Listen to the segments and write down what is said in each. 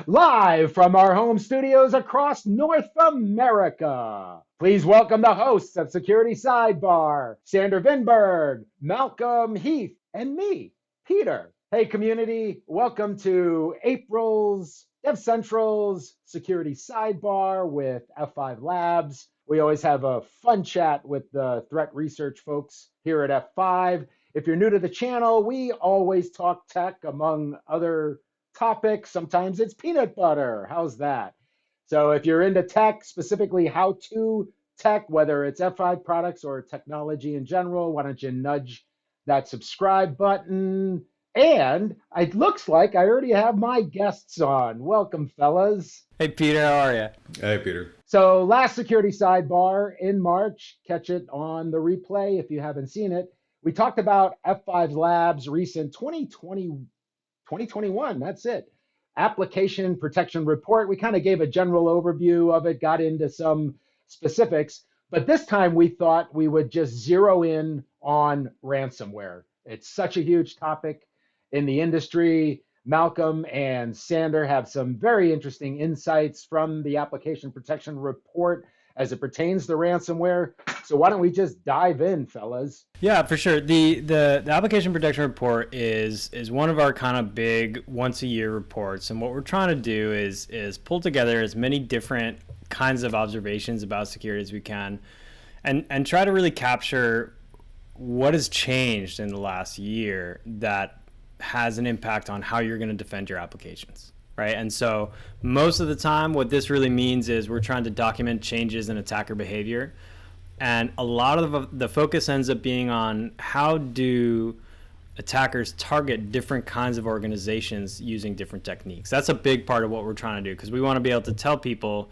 live from our home studios across North America. Please welcome the hosts of Security Sidebar, Sander Vinberg, Malcolm, Heath, and me, Peter. Hey, community, welcome to April's DevCentral's Security Sidebar with F5 Labs. We always have a fun chat with the threat research folks here at F5. If you're new to the channel, we always talk tech among other topics. Sometimes it's peanut butter. How's that? So if you're into tech, specifically how-to tech, whether it's F5 products or technology in general, why don't you nudge that subscribe button? And it looks like I already have my guests on. Welcome, fellas. Hey, Peter, how are you? Hey, Peter. So last Security Sidebar in March, catch it on the replay if you haven't seen it. We talked about F5 Labs' recent 2021, that's it, application protection report. We kind of gave a general overview of it, got into some specifics, but this time we thought we would just zero in on ransomware. It's such a huge topic in the industry. Malcolm and Sander have some very interesting insights from the application protection report as it pertains to ransomware. So why don't we just dive in, fellas? Yeah, for sure. The application protection report is one of our kind of big once a year reports, and what we're trying to do is pull together as many different kinds of observations about security as we can, and try to really capture what has changed in the last year that has an impact on how you're going to defend your applications. Right. And so most of the time, what this really means is we're trying to document changes in attacker behavior. And a lot of the focus ends up being on how do attackers target different kinds of organizations using different techniques. That's a big part of what we're trying to do, because we want to be able to tell people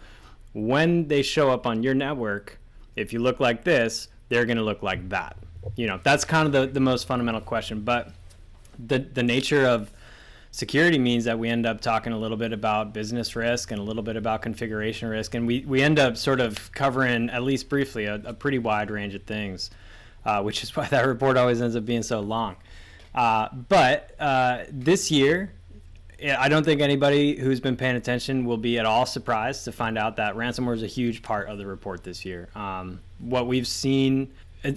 when they show up on your network, if you look like this, they're going to look like that. You know, that's kind of the most fundamental question. But the nature of security means that we end up talking a little bit about business risk and a little bit about configuration risk, and we end up sort of covering, at least briefly, a pretty wide range of things, which is why that report always ends up being so long. But this year, I don't think anybody who's been paying attention will be at all surprised to find out that ransomware is a huge part of the report this year. What we've seen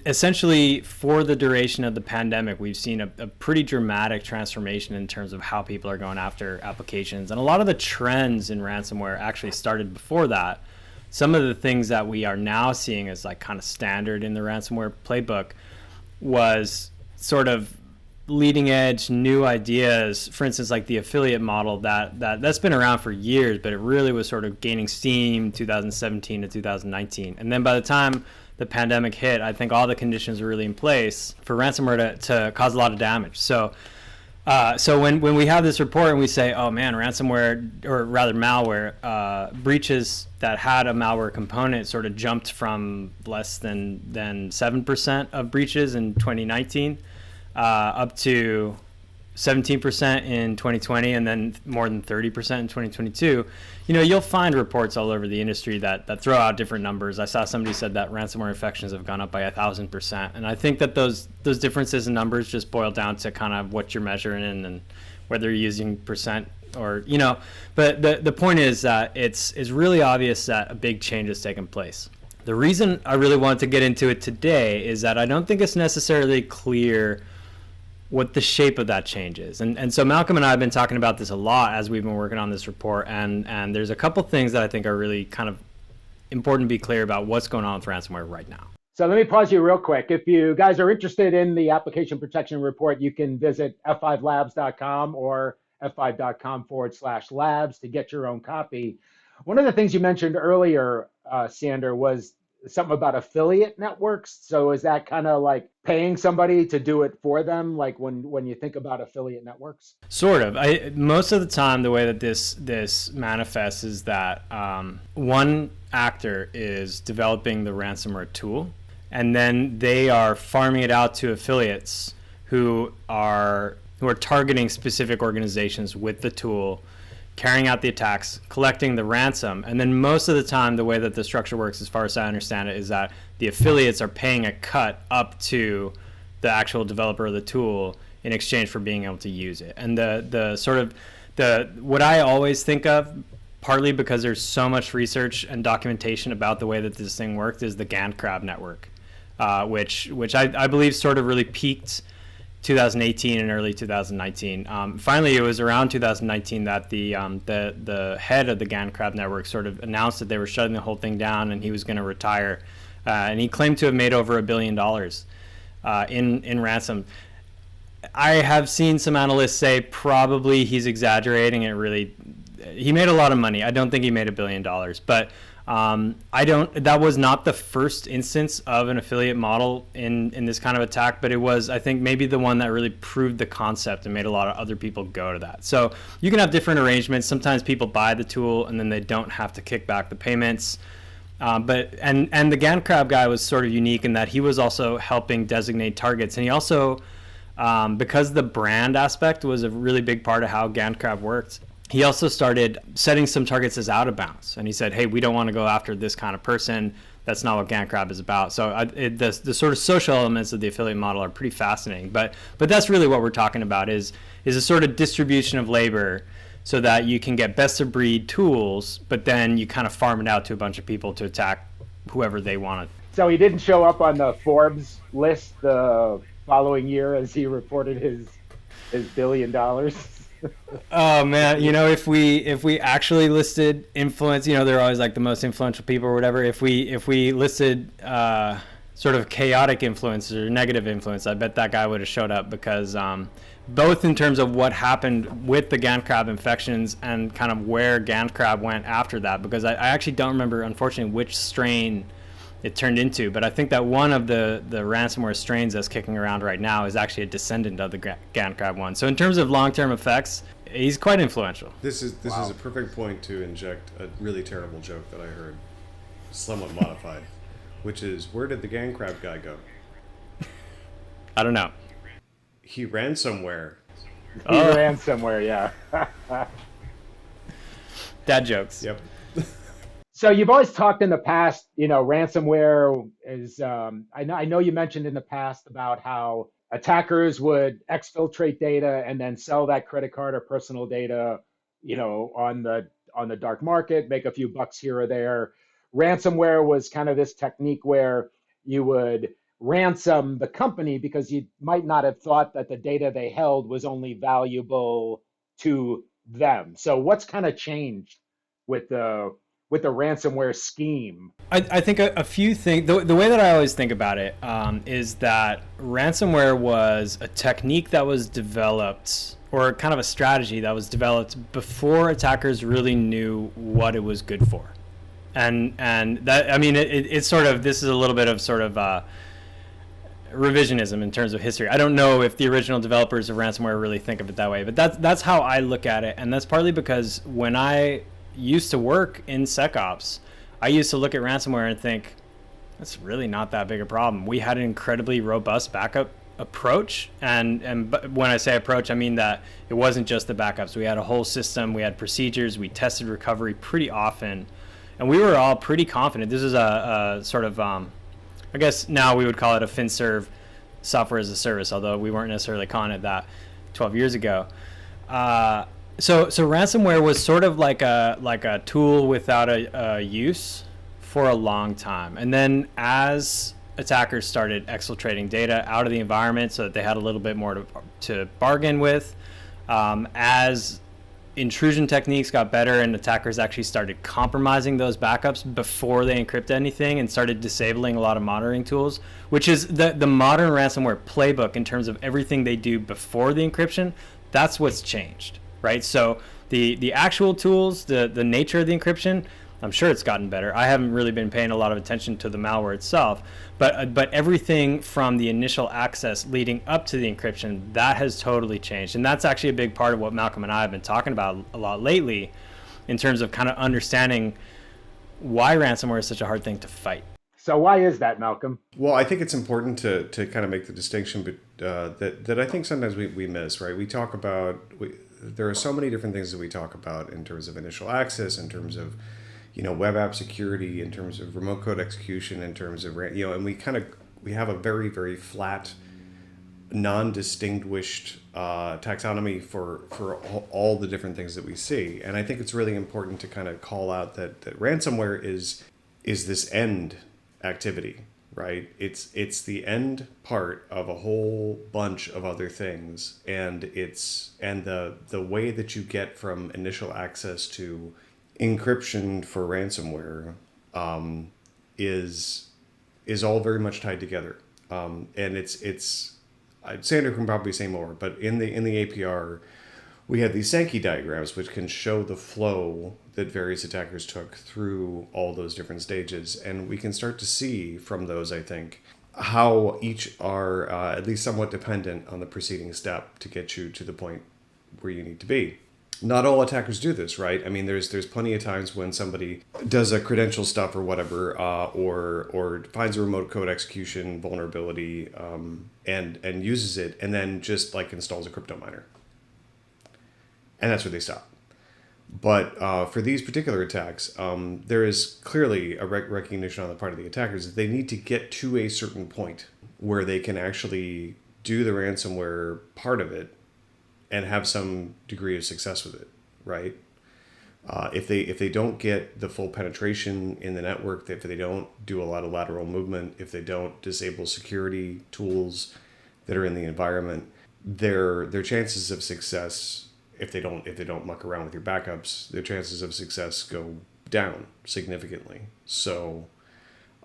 essentially for the duration of the pandemic, we've seen a pretty dramatic transformation in terms of how people are going after applications. And a lot of the trends in ransomware actually started before that. Some of the things that we are now seeing as like kind of standard in the ransomware playbook was sort of leading edge new ideas. For instance, like the affiliate model that's been around for years, but it really was sort of gaining steam 2017 to 2019. And then by the time the pandemic hit, I think all the conditions were really in place for ransomware to cause a lot of damage. So when we have this report and we say, oh man, ransomware, or rather malware, breaches that had a malware component sort of jumped from less than 7% of breaches in 2019 up to 17% in 2020, and then more than 30% in 2022. You know, you'll find reports all over the industry that throw out different numbers. I saw somebody said that ransomware infections have gone up by 1,000%, and I think that those differences in numbers just boil down to kind of what you're measuring and whether you're using percent or, you know. But the point is that it's really obvious that a big change has taken place. The reason I really wanted to get into it today is that I don't think it's necessarily clear what the shape of that change is. And so Malcolm and I have been talking about this a lot as we've been working on this report, and there's a couple things that I think are really kind of important to be clear about what's going on with ransomware right now. So let me pause you real quick. If you guys are interested in the application protection report, you can visit f5labs.com or f5.com/labs to get your own copy. One of the things you mentioned earlier, Sander, was something about affiliate networks. So is that kind of like paying somebody to do it for them, like when you think about affiliate networks? Sort of. Most of the time, the way that this manifests is that one actor is developing the ransomware tool, and then they are farming it out to affiliates who are targeting specific organizations with the tool, carrying out the attacks, collecting the ransom. And then most of the time, the way that the structure works, as far as I understand it, is that the affiliates are paying a cut up to the actual developer of the tool in exchange for being able to use it. And the sort of what I always think of, partly because there's so much research and documentation about the way that this thing worked, is the GandCrab network, which I believe sort of really peaked 2018 and early 2019. Finally, it was around 2019 that the head of the GandCrab network sort of announced that they were shutting the whole thing down and he was going to retire. And he claimed to have made over $1 billion in ransom. I have seen some analysts say probably he's exaggerating. He made a lot of money. I don't think he made $1 billion, but that was not the first instance of an affiliate model in this kind of attack, but it was, I think, maybe the one that really proved the concept and made a lot of other people go to that. So you can have different arrangements. Sometimes people buy the tool and then they don't have to kick back the payments. But the GandCrab guy was sort of unique in that he was also helping designate targets, and he also, because the brand aspect was a really big part of how GandCrab worked, he also started setting some targets as out of bounds. And he said, hey, we don't want to go after this kind of person. That's not what GandCrab is about. So the sort of social elements of the affiliate model are pretty fascinating. But that's really what we're talking about is a sort of distribution of labor so that you can get best of breed tools, but then you kind of farm it out to a bunch of people to attack whoever they want. So he didn't show up on the Forbes list the following year as he reported his $1 billion. Oh man, if we actually listed influence, they're always like the most influential people or whatever. If we listed sort of chaotic influences or negative influence, I bet that guy would have showed up, because both in terms of what happened with the GandCrab infections and kind of where GandCrab went after that, because I actually don't remember, unfortunately, which strain it turned into, but I think that one of the ransomware strains that's kicking around right now is actually a descendant of the GandCrab one. So in terms of long-term effects, he's quite influential. This is a perfect point to inject a really terrible joke that I heard, somewhat modified, which is, where did the GandCrab guy go? I don't know. He ran somewhere. He ran somewhere, yeah. Dad jokes. Yep. So you've always talked in the past, ransomware is, I know you mentioned in the past about how attackers would exfiltrate data and then sell that credit card or personal data, on the dark market, make a few bucks here or there. Ransomware was kind of this technique where you would ransom the company because you might not have thought that the data they held was only valuable to them. So what's kind of changed with the ransomware scheme? I think a few things. The way that I always think about it is that ransomware was a technique that was developed, or kind of a strategy that was developed before attackers really knew what it was good for. And that, I mean, it's sort of, this is a little bit of sort of revisionism in terms of history. I don't know if the original developers of ransomware really think of it that way, but that's how I look at it. And that's partly because when I used to work in SecOps, I used to look at ransomware and think, that's really not that big a problem. We had an incredibly robust backup approach. And when I say approach, I mean that it wasn't just the backups. We had a whole system, we had procedures, we tested recovery pretty often. And we were all pretty confident. This is a sort of, I guess now we would call it a FinServe, software as a service, although we weren't necessarily calling it that 12 years ago. So ransomware was sort of like a tool without a use for a long time. And then as attackers started exfiltrating data out of the environment so that they had a little bit more to bargain with, as intrusion techniques got better and attackers actually started compromising those backups before they encrypt anything and started disabling a lot of monitoring tools, which is the modern ransomware playbook in terms of everything they do before the encryption. That's what's changed, right? So the actual tools, the nature of the encryption, I'm sure it's gotten better. I haven't really been paying a lot of attention to the malware itself, but everything from the initial access leading up to the encryption, that has totally changed. And that's actually a big part of what Malcolm and I have been talking about a lot lately in terms of kind of understanding why ransomware is such a hard thing to fight. So why is that, Malcolm? Well, I think it's important to kind of make the distinction that I think sometimes we miss, right? We talk about, there are so many different things that we talk about in terms of initial access, in terms of web app security, in terms of remote code execution, in terms of, and we have a very, very flat non-distinguished taxonomy for all the different things that we see. And I think it's really important to kind of call out that ransomware is this end activity, right? It's the end part of a whole bunch of other things, and the way that you get from initial access to encryption for ransomware is all very much tied together. And it's Sander can probably say more, but in the APR, we have these Sankey diagrams which can show the flow that various attackers took through all those different stages, and we can start to see from those, I think, how each are at least somewhat dependent on the preceding step to get you to the point where you need to be. Not all attackers do this, right? I mean, there's plenty of times when somebody does a credential stuff or whatever, or finds a remote code execution vulnerability and uses it, and then just like installs a crypto miner, and that's where they stop. But for these particular attacks, there is clearly a recognition on the part of the attackers that they need to get to a certain point where they can actually do the ransomware part of it and have some degree of success with it, right? If they don't get the full penetration in the network, if they don't do a lot of lateral movement, if they don't disable security tools that are in the environment, their chances of success, if they don't muck around with your backups, their chances of success go down significantly. So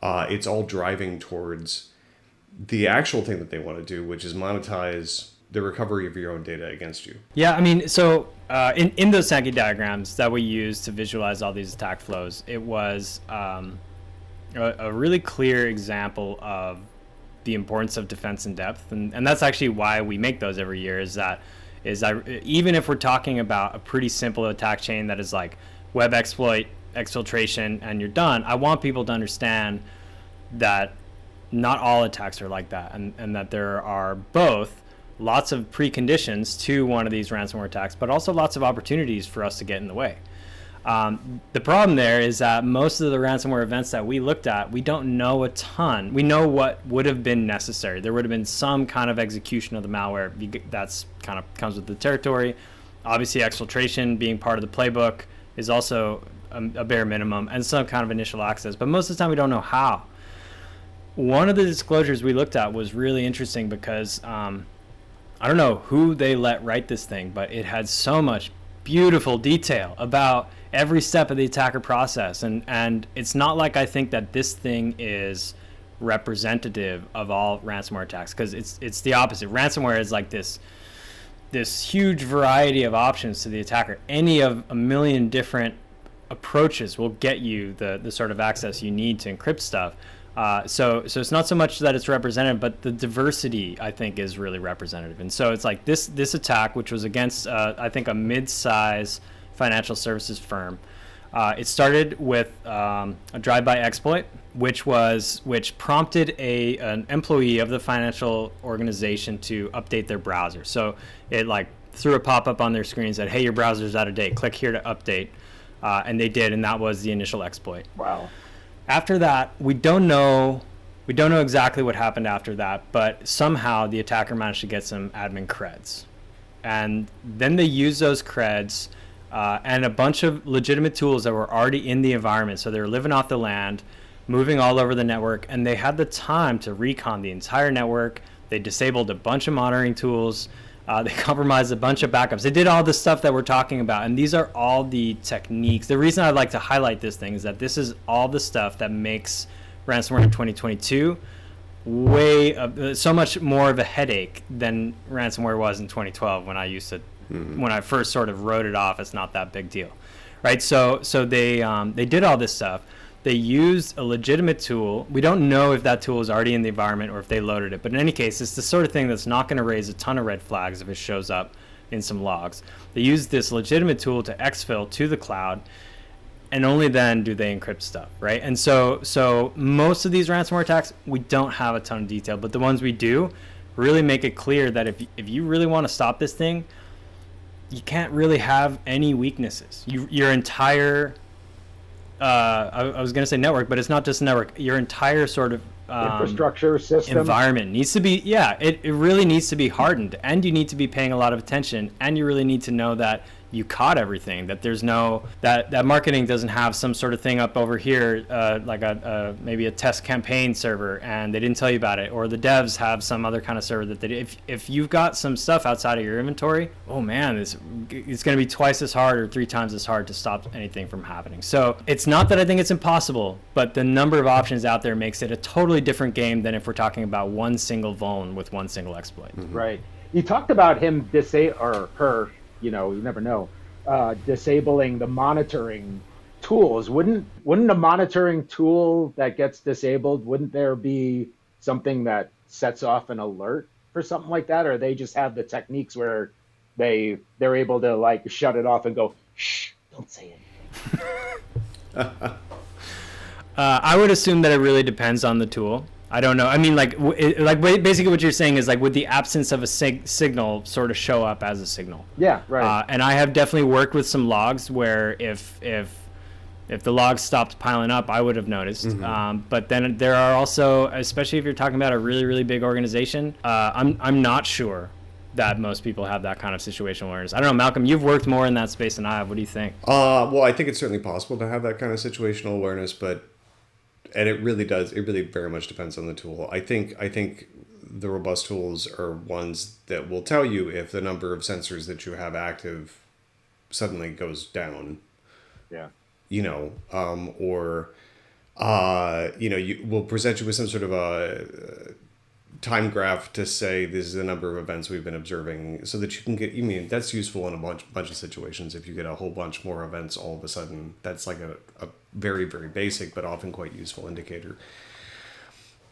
it's all driving towards the actual thing that they want to do, which is monetize the recovery of your own data against you. Yeah, I mean, so in those Sankey diagrams that we use to visualize all these attack flows, it was a really clear example of the importance of defense in depth, and that's actually why we make those every year. Even if we're talking about a pretty simple attack chain that is like web exploit, exfiltration, and you're done, I want people to understand that not all attacks are like that, and that there are both lots of preconditions to one of these ransomware attacks, but also lots of opportunities for us to get in the way. The problem there is that most of the ransomware events that we looked at, we don't know a ton. We know what would have been necessary. There would have been some kind of execution of the malware. That's kind of comes with the territory. Obviously, exfiltration being part of the playbook is also a bare minimum, and some kind of initial access. But most of the time, we don't know how. One of the disclosures we looked at was really interesting because I don't know who they let write this thing, but it had so much beautiful detail about every step of the attacker process. And it's not like I think that this thing is representative of all ransomware attacks, because it's the opposite. Ransomware is like this huge variety of options to the attacker. Any of a million different approaches will get you the sort of access you need to encrypt stuff. So it's not so much that it's representative, but the diversity, I think, is really representative. And so it's like this attack, which was against, I think, a mid-size financial services firm. It started with a drive-by exploit, which prompted an employee of the financial organization to update their browser. So it like threw a pop-up on their screen and said, "Hey, your browser's out of date. Click here to update." And they did, and that was the initial exploit. Wow. After that, we don't know exactly what happened after that, but somehow the attacker managed to get some admin creds. And then they used those creds and a bunch of legitimate tools that were already in the environment. So they were living off the land, moving all over the network, and they had the time to recon the entire network. They disabled a bunch of monitoring tools. They compromised a bunch of backups. They did all the stuff that we're talking about, and these are all the techniques. The reason I'd like to highlight this thing is that this is all the stuff that makes ransomware in 2022 so much more of a headache than ransomware was in 2012 when when I first sort of wrote it off as not that big deal, right? So they did all this stuff. They used a legitimate tool. We don't know if that tool is already in the environment or if they loaded it. But in any case, it's the sort of thing that's not going to raise a ton of red flags if it shows up in some logs. They used this legitimate tool to exfil to the cloud, and only then do they encrypt stuff, right? And so most of these ransomware attacks, we don't have a ton of detail. But the ones we do really make it clear that if you really want to stop this thing, you can't really have any weaknesses. Your entire... I was going to say network, but it's not just network. Your entire sort of infrastructure system environment needs to be, it really needs to be hardened, and you need to be paying a lot of attention, and you really need to know that you caught everything, that there's no, that marketing doesn't have some sort of thing up over here, like maybe a test campaign server, and they didn't tell you about it, or the devs have some other kind of server that they, if you've got some stuff outside of your inventory, oh man, it's going to be twice as hard or 3 times as hard to stop anything from happening. So it's not that I think it's impossible, but the number of options out there makes it a totally different game than if we're talking about one single vuln with one single exploit. Mm-hmm. Right. You talked about him or her, you never know, disabling the monitoring tools. Wouldn't a monitoring tool that gets disabled, wouldn't there be something that sets off an alert for something like that? Or they just have the techniques where they're able to like shut it off and go, shh, don't say anything. I would assume that it really depends on the tool. I don't know. I mean, like basically what you're saying is like, would the absence of a signal sort of show up as a signal? Yeah, right. And I have definitely worked with some logs where if the logs stopped piling up, I would have noticed. Mm-hmm. But then there are also, especially if you're talking about a really, really big organization, I'm not sure that most people have that kind of situational awareness. I don't know, Malcolm, you've worked more in that space than I have. What do you think? Well, I think it's certainly possible to have that kind of situational awareness, and it really very much depends on the tool. I think the robust tools are ones that will tell you if the number of sensors that you have active suddenly goes down. Yeah. Or you will present you with some sort of a time graph to say this is the number of events we've been observing, so that you can get, that's useful in a bunch of situations. If you get a whole bunch more events all of a sudden, that's like a very, very basic but often quite useful indicator.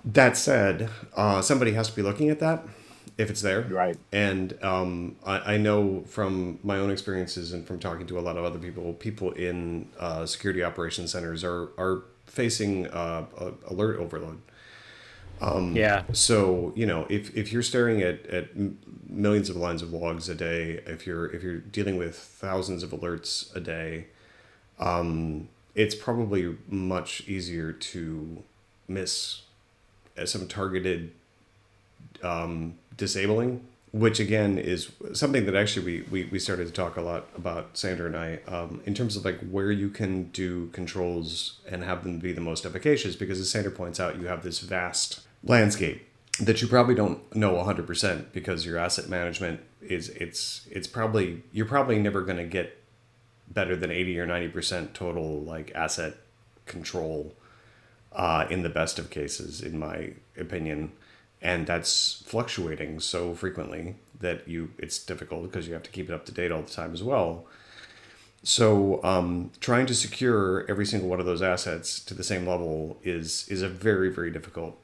That said, somebody has to be looking at that if it's there. Right. And I know from my own experiences and from talking to a lot of other people in security operations centers are facing alert overload. So, if you're staring at millions of lines of logs a day, if you're dealing with thousands of alerts a day, it's probably much easier to miss some targeted disabling, which again is something that actually we started to talk a lot about, Sander and I, in terms of like where you can do controls and have them be the most efficacious, because as Sander points out, you have this vast landscape that you probably don't know 100%, because your asset management it's probably, you're probably never going to get better than 80 or 90% total like asset control in the best of cases, in my opinion. And that's fluctuating so frequently that it's difficult, because you have to keep it up to date all the time as well. So trying to secure every single one of those assets to the same level is a very, very difficult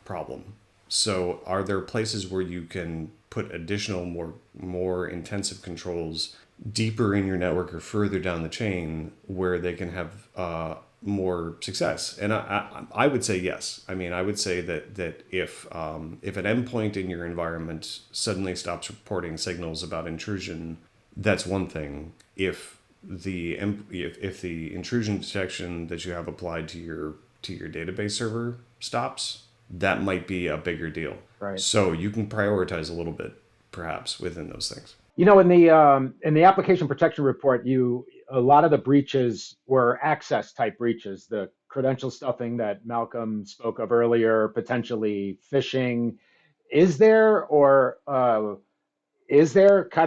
problem. So are there places where you can put additional, more intensive controls deeper in your network or further down the chain where they can have more success? And I would say yes. I mean, I would say that if an endpoint in your environment suddenly stops reporting signals about intrusion, that's one thing. If the intrusion detection that you have applied to your database server stops, that might be a bigger deal. Right. So you can prioritize a little bit, perhaps, within those things. In the application protection report, a lot of the breaches were access type breaches, the credential stuffing that Malcolm spoke of earlier, potentially phishing. Is there kind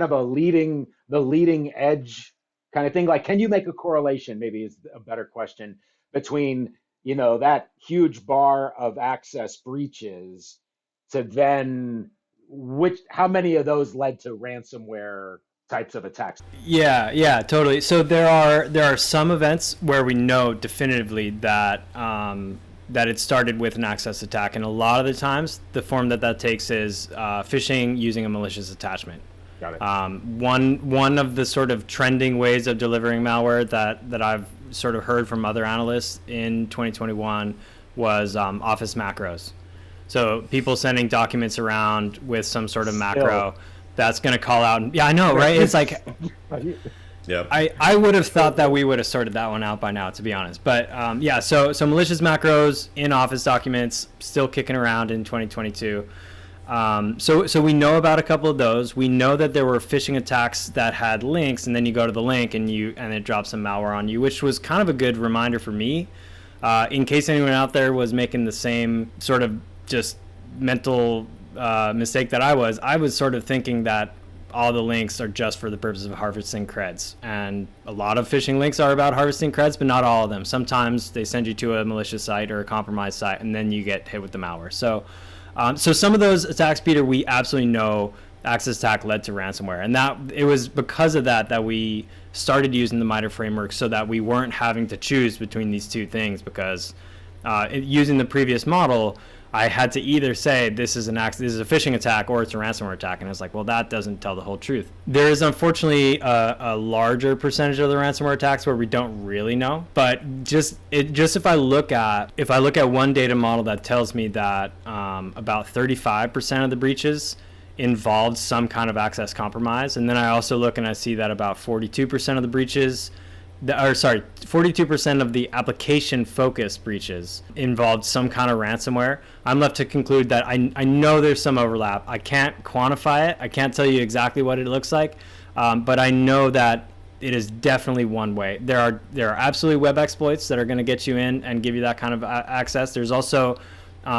of the leading edge kind of thing? Like, can you make a correlation, maybe is a better question, between, that huge bar of access breaches to then how many of those led to ransomware types of attacks? Yeah, totally. So there are some events where we know definitively that it started with an access attack, and a lot of the times the form that takes is phishing using a malicious attachment. Got it. One of the sort of trending ways of delivering malware that I've sort of heard from other analysts in 2021 was Office macros. So people sending documents around with some sort of macro that's going to call out. Yeah, I know, right? It's like, Yep. I would have thought that we would have sorted that one out by now, to be honest. But yeah, so malicious macros in Office documents still kicking around in 2022. So we know about a couple of those. We know that there were phishing attacks that had links, and then you go to the link and it drops some malware on you, which was kind of a good reminder for me, in case anyone out there was making the same sort of just mental mistake that I was sort of thinking that all the links are just for the purpose of harvesting creds. And a lot of phishing links are about harvesting creds, but not all of them. Sometimes they send you to a malicious site or a compromised site, and then you get hit with the malware. So some of those attacks, Peter, we absolutely know access attack led to ransomware. And that it was because of that we started using the Mitre Framework, so that we weren't having to choose between these two things, because using the previous model, I had to either say this is a phishing attack or it's a ransomware attack, and I was like, well, that doesn't tell the whole truth. There is unfortunately a larger percentage of the ransomware attacks where we don't really know, but if I look at one data model that tells me that about 35% of the breaches involved some kind of access compromise, and then I also look and I see that about 42% of the breaches 42% of the application-focused breaches involved some kind of ransomware. I'm left to conclude that I know there's some overlap. I can't quantify it. I can't tell you exactly what it looks like, but I know that it is definitely one way. There are absolutely web exploits that are going to get you in and give you that kind of access. There's also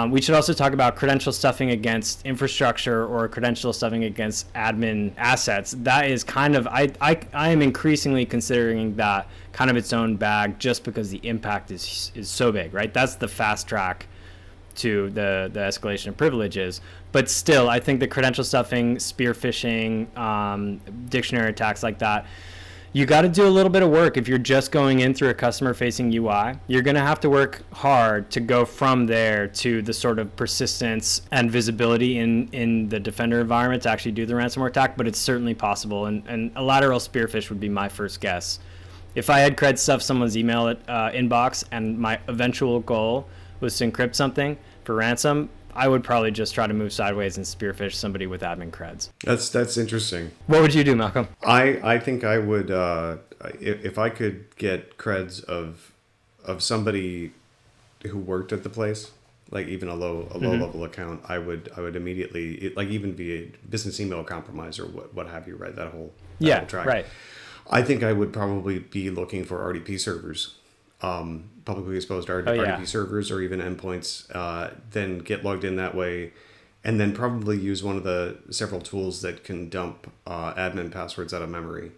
we should also talk about credential stuffing against infrastructure, or credential stuffing against admin assets. That is kind of, I am increasingly considering that kind of its own bag, just because the impact is so big, right? That's the fast track to the escalation of privileges. But still, I think the credential stuffing, spear phishing, dictionary attacks like that, you got to do a little bit of work. If you're just going in through a customer-facing UI, you're going to have to work hard to go from there to the sort of persistence and visibility in the Defender environment to actually do the ransomware attack, but it's certainly possible. And a lateral spearfish would be my first guess. If I had cred stuff someone's email inbox and my eventual goal was to encrypt something for ransom, I would probably just try to move sideways and spearfish somebody with admin creds. That's interesting. What would you do, Malcolm? I think I would, if I could get creds of somebody who worked at the place, like even a low level account, I would immediately, like even via business email compromise or what have you, right? That whole track. Right. I think I would probably be looking for RDP servers. Publicly exposed RDP servers or even endpoints, then get logged in that way, and then probably use one of the several tools that can dump admin passwords out of memory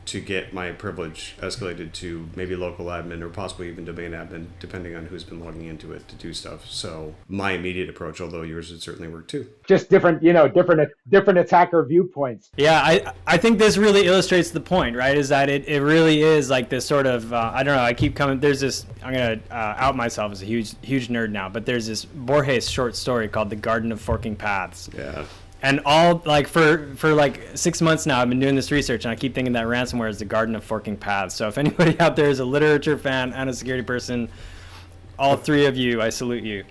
to get my privilege escalated to maybe local admin or possibly even domain admin, depending on who's been logging into it to do stuff. So my immediate approach, although yours would certainly work too. Just different attacker viewpoints. Yeah, I think this really illustrates the point, right? Is that it really is like this sort of, I don't know, I keep coming, there's this, I'm going to out myself as a huge nerd now, but there's this Borges short story called The Garden of Forking Paths. Yeah. And all, like, for like 6 months now, I've been doing this research, and I keep thinking that ransomware is the garden of forking paths. So if anybody out there is a literature fan and a security person, all three of you, I salute you.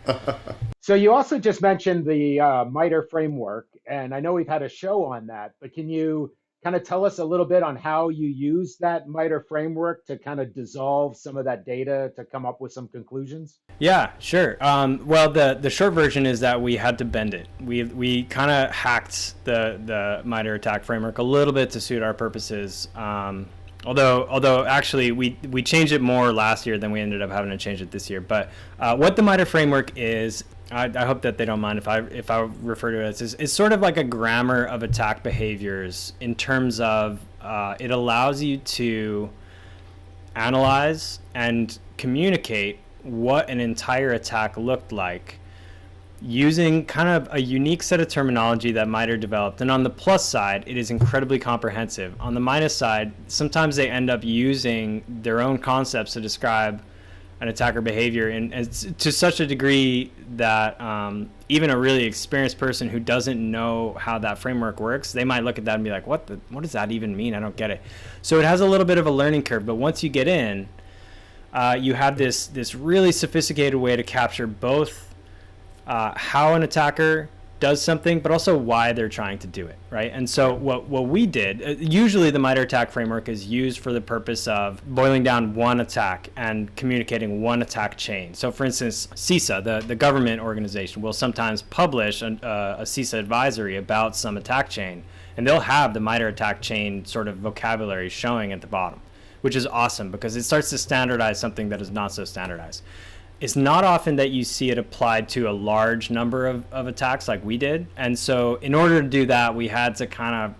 So you also just mentioned the Mitre Framework, and I know we've had a show on that, but can you kind of tell us a little bit on how you use that Mitre Framework to kind of dissolve some of that data to come up with some conclusions? Yeah, sure. Well, the short version is that we had to bend it. We kind of hacked the Mitre attack framework a little bit to suit our purposes. Although actually we changed it more last year than we ended up having to change it this year. But what the Mitre framework is, I hope that they don't mind if I refer to it as, it's sort of like a grammar of attack behaviors in terms of it allows you to analyze and communicate what an entire attack looked like using kind of a unique set of terminology that Mitre developed. And on the plus side, it is incredibly comprehensive. On the minus side, sometimes they end up using their own concepts to describe an attacker behavior, and to such a degree that even a really experienced person who doesn't know how that framework works, they might look at that and be like, what does that even mean? I don't get it. So it has a little bit of a learning curve, but once you get in, you have this really sophisticated way to capture both how an attacker does something, but also why they're trying to do it, right? And so what we did, usually the Mitre attack framework is used for the purpose of boiling down one attack and communicating one attack chain. So for instance, CISA, the government organization, will sometimes publish a CISA advisory about some attack chain, and they'll have the Mitre attack chain sort of vocabulary showing at the bottom, which is awesome because it starts to standardize something that is not so standardized. It's not often that you see it applied to a large number of attacks like we did. And so in order to do that, we had to kind of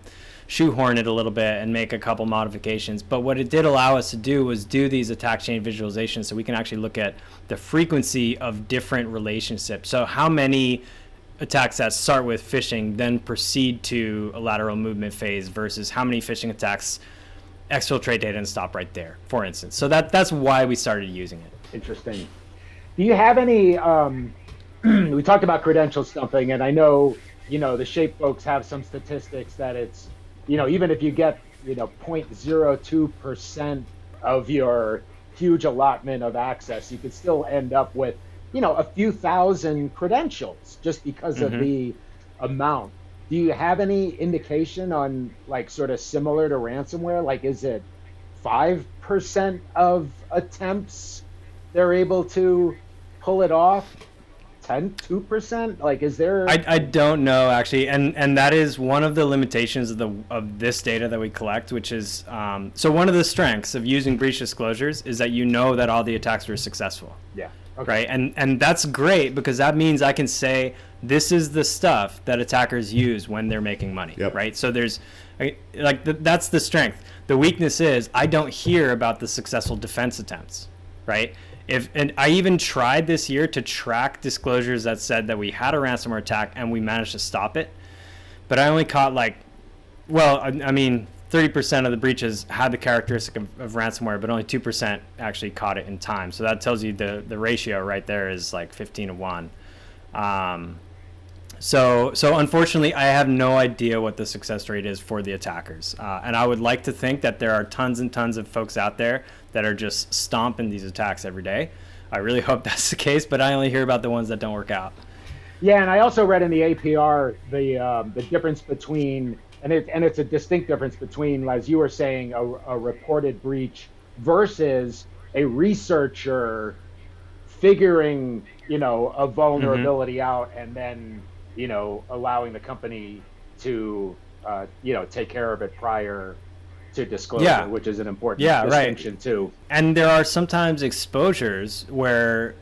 shoehorn it a little bit and make a couple modifications. But what it did allow us to do was do these attack chain visualizations so we can actually look at the frequency of different relationships. So how many attacks that start with phishing then proceed to a lateral movement phase versus how many phishing attacks exfiltrate data and stop right there, for instance. So that's why we started using it. Interesting. Do you have any, we talked about credential stuffing, and I know, the Shape folks have some statistics that it's, even if you get, 0.02% of your huge allotment of access, you could still end up with, a few thousand credentials just because of the amount. Do you have any indication on like sort of similar to ransomware? Like, is it 5% of attempts they're able to pull it off? 2%? Like, is there? I don't know actually, and that is one of the limitations of this data that we collect, which is so one of the strengths of using breach disclosures is that that all the attacks were successful. Yeah. Okay. Right, and that's great because that means I can say this is the stuff that attackers use when they're making money. Yep. Right, so there's that's the strength. The weakness is I don't hear about the successful defense attempts. Right. And I even tried this year to track disclosures that said that we had a ransomware attack and we managed to stop it. But I only caught 30% of the breaches had the characteristic of ransomware, but only 2% actually caught it in time. So that tells you the ratio right there is like 15 to 1. So unfortunately, I have no idea what the success rate is for the attackers. And I would like to think that there are tons and tons of folks out there that are just stomping these attacks every day. I really hope that's the case, but I only hear about the ones that don't work out. Yeah, and I also read in the APR the difference between, and it's a distinct difference between, as you were saying, a reported breach versus a researcher figuring, a vulnerability out and then, allowing the company to, take care of it prior to disclosure, which is an important distinction too. And there are sometimes exposures where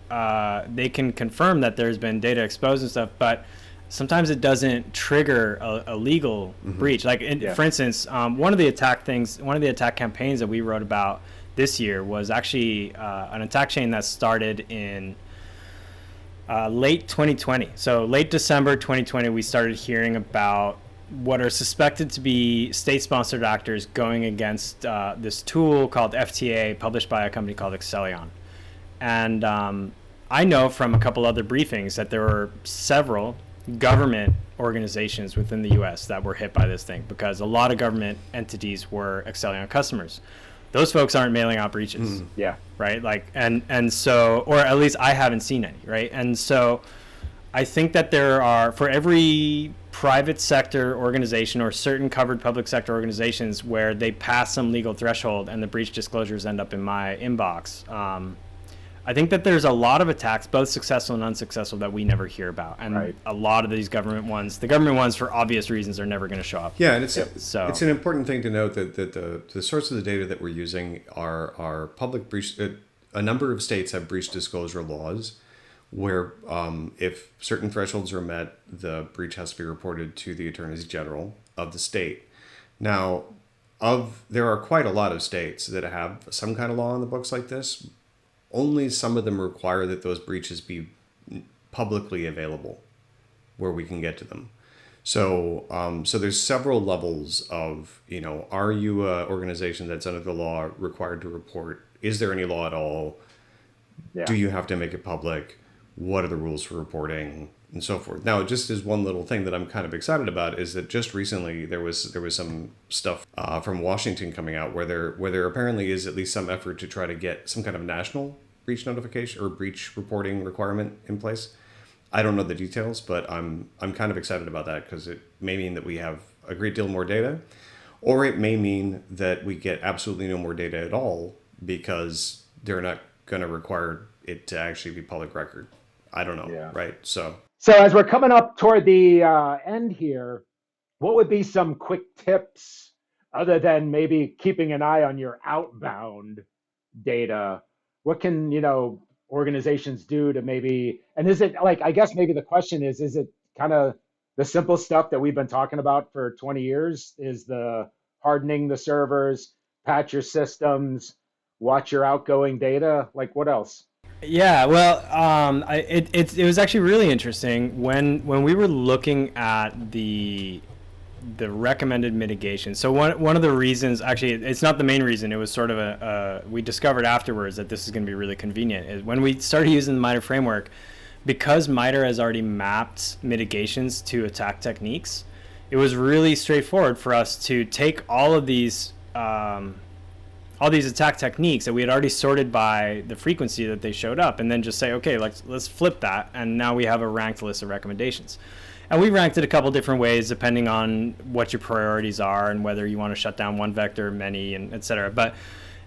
they can confirm that there's been data exposed and stuff, but sometimes it doesn't trigger a legal breach. Like, for instance, one of the attack campaigns that we wrote about this year was actually an attack chain that started in late 2020. So late December 2020, we started hearing about what are suspected to be state-sponsored actors going against this tool called FTA, published by a company called Accellion. And I know from a couple other briefings that there were several government organizations within the U.S. that were hit by this thing because a lot of government entities were Accellion customers. Those folks aren't mailing out breaches. Yeah. Right? And so, or at least I haven't seen any, right? And so I think that there are, for every private sector organization or certain covered public sector organizations where they pass some legal threshold and the breach disclosures end up in my inbox, I think that there's a lot of attacks, both successful and unsuccessful, that we never hear about. And a lot of these government ones, for obvious reasons, are never going to show up. Yeah, and it's an important thing to note that the source of the data that we're using are public breach. A number of states have breach disclosure laws where if certain thresholds are met, the breach has to be reported to the attorneys general of the state. Now, there are quite a lot of states that have some kind of law on the books like this. Only some of them require that those breaches be publicly available where we can get to them. So there's several levels of, are you an organization that's under the law required to report? Is there any law at all? Yeah. Do you have to make it public? What are the rules for reporting? And so forth. Now, just as one little thing that I'm kind of excited about is that just recently there was some stuff from Washington coming out where there apparently is at least some effort to try to get some kind of national breach notification or breach reporting requirement in place. I don't know the details, but I'm kind of excited about that because it may mean that we have a great deal more data, or it may mean that we get absolutely no more data at all because they're not going to require it to actually be public record. I don't know, Yeah. right? So So as we're coming up toward the end here, what would be some quick tips other than maybe keeping an eye on your outbound data? What can, organizations do to maybe, and is it like, I guess maybe the question is it kind of the simple stuff that we've been talking about for 20 years? Is the hardening the servers, patch your systems, watch your outgoing data? Like what else? Yeah, well, it was actually really interesting when we were looking at the recommended mitigation. So one of the reasons, actually, it's not the main reason. It was sort of we discovered afterwards that this is going to be really convenient. Is when we started using the Mitre framework, because Mitre has already mapped mitigations to attack techniques. It was really straightforward for us to take all these attack techniques that we had already sorted by the frequency that they showed up, and then just say, okay, let's flip that, and now we have a ranked list of recommendations. And we ranked it a couple different ways depending on what your priorities are and whether you want to shut down one vector, many, and et cetera. But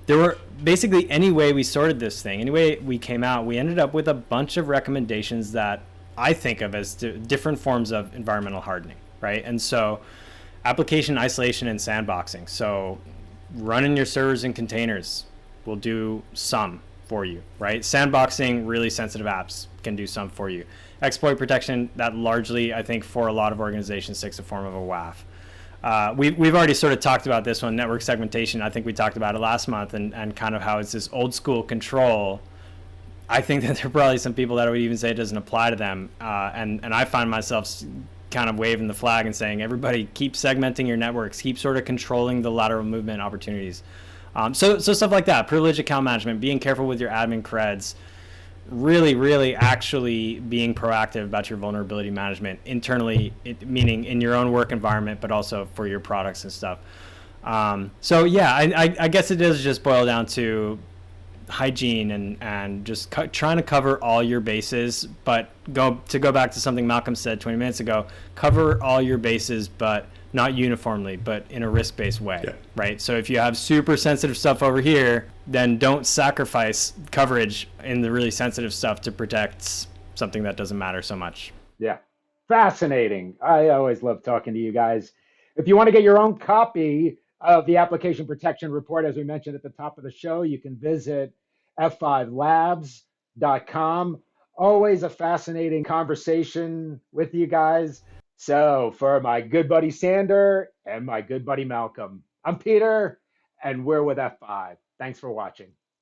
there were basically, any way we sorted this thing, any way we came out, we ended up with a bunch of recommendations that I think of as different forms of environmental hardening, right? And so application isolation and sandboxing. So running your servers in containers will do some for you, right? Sandboxing really sensitive apps can do some for you. Exploit protection, that largely, I think, for a lot of organizations takes the form of a WAF. We've already sort of talked about this one, network segmentation. I think we talked about it last month, and kind of how it's this old school control. I think that there are probably some people that would even say it doesn't apply to them. And I find myself kind of waving the flag and saying, everybody keep segmenting your networks, keep sort of controlling the lateral movement opportunities. So stuff like that, privileged account management, being careful with your admin creds, really actually being proactive about your vulnerability management internally, meaning in your own work environment, but also for your products and stuff. So yeah, I guess it does just boil down to hygiene and just trying to cover all your bases, but go back to something Malcolm said 20 minutes ago, cover all your bases, but not uniformly, but in a risk-based way, yeah. Right? So if you have super sensitive stuff over here, then don't sacrifice coverage in the really sensitive stuff to protect something that doesn't matter so much. Yeah, fascinating. I always love talking to you guys. If you want to get your own copy of the application protection report, as we mentioned at the top of the show, you can visit f5labs.com. Always a fascinating conversation with you guys. So for my good buddy Sander and my good buddy Malcolm, I'm Peter, and we're with F5. Thanks for watching.